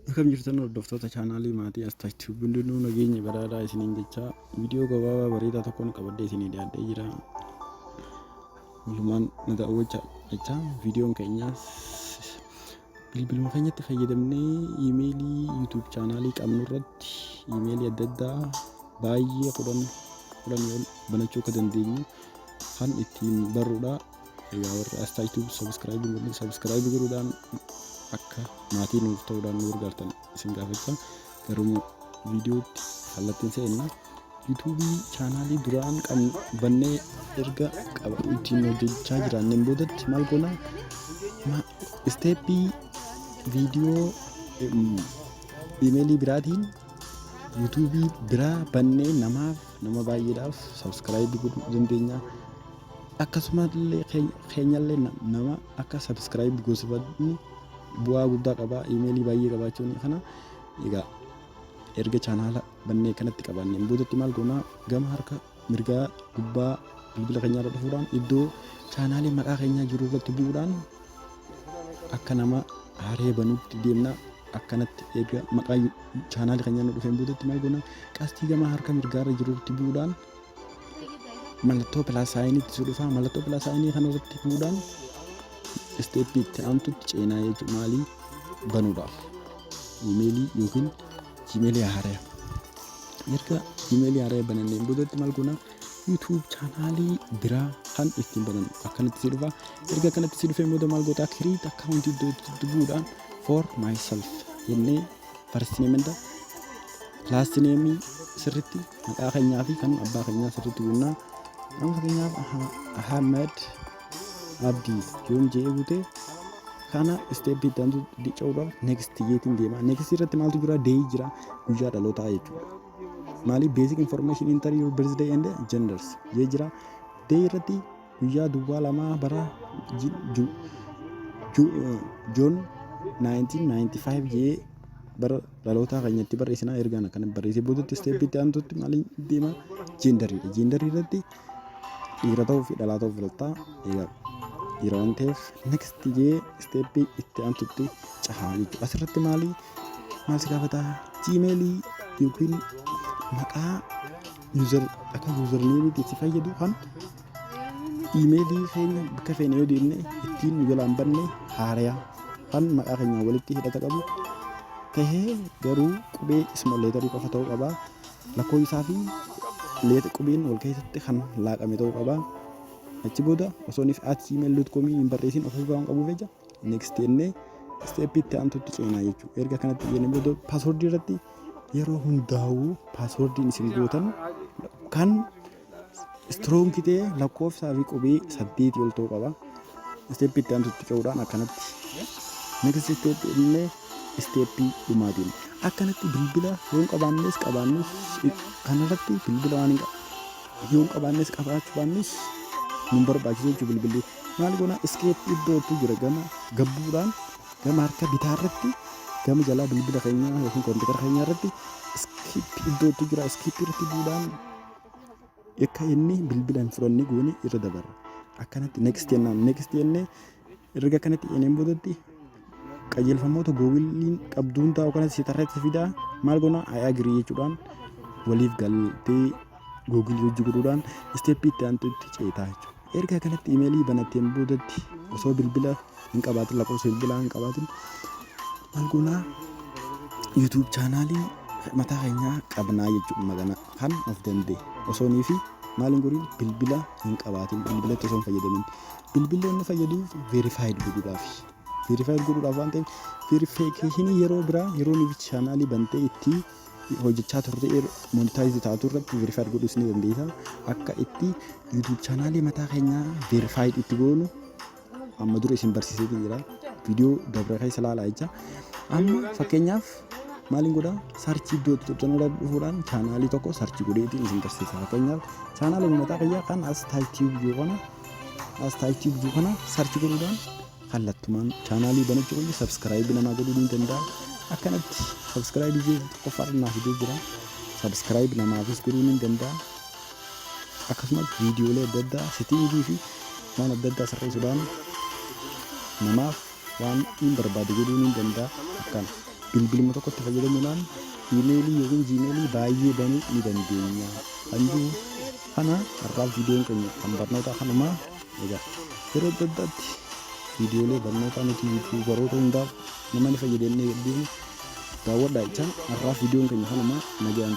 Akkam jirtan hordoftoota chaanaalii maatii Astaayitub hundinuu nageenya badhaadhaa isiniin jecha viidiyoo gabaabaa bareedaa tokkoon qabadhee isinii dhiyaadhee jira. Walumaan nu daawwachaa jecha viidiyoon keenyaas bilbiluma keenyatti fayyadamnee iimeelii YouTube chaanaalii qabnu irratti iimeelii adda addaa baay'ee kudhan ol banachuu akka dandeenyu kan ittiin barruudha. Egaa warra Astaayitub sabskiraayib godhuudhaan akka maatii nuuf ta'uudhaan nu gargaartan isin gaafachaa. Garuu viidiyootti kallattiin seenna yuutuubii chaanaalii duraan bannee erga ittiin hojjechaa jiraanneen boodatti maal goona isteeppii viidiyoo iimeelii biraatiin yuutuubii biraa bannee nama baay'eedhaaf sabskiraayib godhuu dandeenya. Akkasumallee keenyallee nama akka sabskiraayib goosifannu bu'aa guddaa qaba. Iimeelii baay'ee qabaachuun kana egaa erga chaanaala bannee kanatti qabaanneen boodatti maal goona gama harka mirgaa gubbaa bilbila keenyaa irra dhufuudhaan iddoo chaanaalii maqaa keenyaa jiru irratti bu'uudhaan akka nama haaree banuutti deemna. Akkanatti erga maqaa chaanaalii keenyaa nu dhufeen boodatti maal goona qastii gama harka mirgaa irra jirutti bu'uudhaan mallattoo pilaasaayiniitti dhufaa. Mallattoo pilaasaayinii kana irratti bu'uudhaan isteeppii itti aantutti ceenaa jechuudha. Maalii banuudhaaf iimeelii yookiin jiimeelii haaraa. Erga jiimeelii haaraa bananneen boodatti maal goona yuutuub chaanaalii biraa kan ittiin banan akkanatti si dhufa. Erga akkanatti si dhufeen booda maal goota kiriit akkaawuntii iddootti bu'uudhaan for myself jennee farsineemenda laastineemii sirritti maqaa keenyaa fi kan abbaa keenyaa sirritti buunaa. Nama fakkeenyaaf Ahmed Abdii yoon jee buute kana isteeppii itti aantu dica'uudhaaf next jeetiin deema. Next irratti maaltu jira deeyi jira guyyaa dhalootaa jechuudha. Maali basic information enter your birthday and genders jee jira. Deeyi irratti guyyaa duwwaa lamaa bara Joon 1995 jee bara dhalootaa keenyatti barreessinaa. Ergaan akkana barreessee boodatti isteeppii itti aantutti maaliin deema jeendariidha. Jeendarii irratti dhiira ta'uu fi dhalaa ta'uu filattaa. Egaa dhiira waan ta'eef next jee isteeppii itti aantutti cahaa jechuudha. Asirratti maal si gaafata jiimeelii yookiin maqaa akka yuuzarneemiitti si fayyadu kan iimeelii keenya bakka feene yoo deemne ittiin nu jalaan banne haaraa kan maqaa keenyaa walitti hidhata qabu tahee garuu qubee isma leetarii qofa ta'uu qaba. Lakkoofsaa fi qubeen wal keessatti kan laaqame ta'uu qaba. Achi booda osoo niif @gmail.com hin barreessin of waan qabuuf jecha next jennee isteeppii itti aantutti ceenaa jechuudha. Erga kanatti jennee booda paaswordii irratti yeroo hundaa'uu paaswordiin isin gootan kan strong ta'e lakkoofsaa fi qubee 8 ol ta'uu qaba. Isteeppii itti aantutti ce'uudhaan akkanatti next step jennee isteeppii dhumaatiin akkanatti bilbila yoon qabaannes kanarratti bilbila waan yoon qabaannes qabaachuu baannes nun barbaachisu jechuudha. Bilbilli maal goona iskeep iddootu jira gama gabbuudhaan gama harka bitaa irratti gama jalaa bilbila keenyaa yookiin kompiitara keenyaa irratti iskeep iddootu jira. Iskeep irratti bu'uudhaan akka inni bilbila hin fudhanne goone irra dabarra. Akkanatti next jennee erga kanatti eeneen boodatti qajeelfamoota googiliin qabduun taa'u kanatti si tarreetti fidaa. Maal goona agree jechuudhaan waliif galtee googilii hojii godhuudhaan isteeppii itti aantutti ceetaa jechuudha. Erga kanatti iimeelii banatteen boodatti osoo bilbila hin qabaatin lakkoofsa bilbilaa hin qabaatin maal goona yuutuub chaanaalii mataa keenyaa qabnaa jechuudha. Magana kan of danda'e osoo nii fi maal hin godhin bilbila hin qabaatin bilbilatti osoo hin fayyadamin bilbila inni fayyaduuf veerifaayid godhuudhaaf waan ta'eef veerifikeeshinii yeroo biraa yeroo nuti chaanaalii bantee itti hojjechaa turte monetaayiz taatu irratti veerifaayid godhuus ni dandeessa. Akka itti yuutuub chaanaalii mataa keenyaa veerifaayid itti goonu amma dura isin barsiisee jira. Viidiyoo dabra keessa ilaalaa jecha. Amma fakkeenyaaf maaliin godhaa sarchii iddootti xixxanuu dhufuudhaan chaanaalii tokko sarchii godheetiin isin barsiisa. Fakkeenyaaf chaanaalii mataa keenyaa kan Astaayitub kana sarchii godhuudhaan kallattumaan chaanaalii banachuu qofa sabskiraayib namaa godhuu ni danda'a. Akkanatti sabskiraayib qofaadhaan naaf fidee jira. Sabskiraayib namaafis godhuu ni danda'a. Akkasumas viidiyoolee adda addaa seetiingii fi waan adda addaa sirreessuudhaan namaaf waan hin barbaade godhuu ni danda'a. Akkana bilbiluma tokkotti fayyadamuudhaan iimeelii yookiin jiimeelii baay'ee banuu ni dandeenya. Kan jiru kana har'aaf viidiyoon keenya kan barnootaa kanumaa egaa yeroo adda addaatti viidiyoolee barnootaa nuti yuutuubaroota hundaaf nama ni fayyadamnee daawwadhaa jecha har'aaf viidiyoon keenya kanumaa nagaan